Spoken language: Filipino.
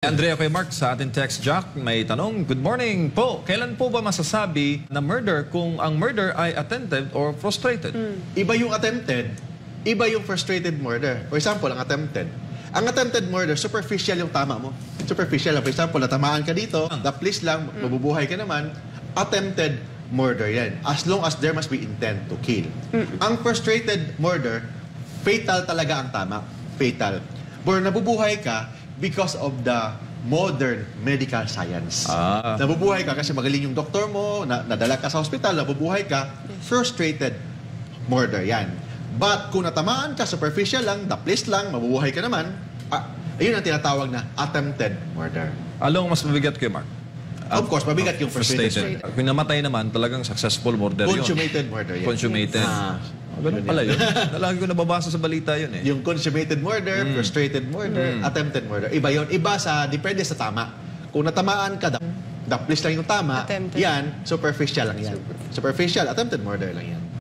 Andrea kay Mark sa ating text Jack may tanong, good morning po, kailan po ba masasabi na murder kung ang murder ay attempted or frustrated? Iba yung attempted, iba yung frustrated murder. For example, ang attempted murder, superficial yung tama mo. Superficial. For example, natamaan ka dito, please lang, mabubuhay ka naman. Attempted murder yan. As long as there must be intent to kill. Ang frustrated murder, fatal talaga ang tama. Fatal. Pero nabubuhay ka because of the modern medical science. Nabubuhay ka kasi magaling yung doktor mo, nadala ka sa hospital, nabubuhay ka, frustrated murder yan. But kung natamaan ka, superficial lang, daplis lang, mabubuhay ka naman, ayun ang tinatawag na attempted murder. Along mas mabigat kay Mark? Of course, mabigat yung frustrated. Kung namatay naman, talagang successful murder yun. Consummated murder yan. Consummated. Ganun pala yun. Lagi ko nababasa sa balita yun eh. Yung consummated murder, frustrated murder, attempted murder. Iba yun. Iba depende sa tama. Kung natamaan ka, daplis lang yung tama, yan, superficial lang yan. Superficial, attempted murder lang yan.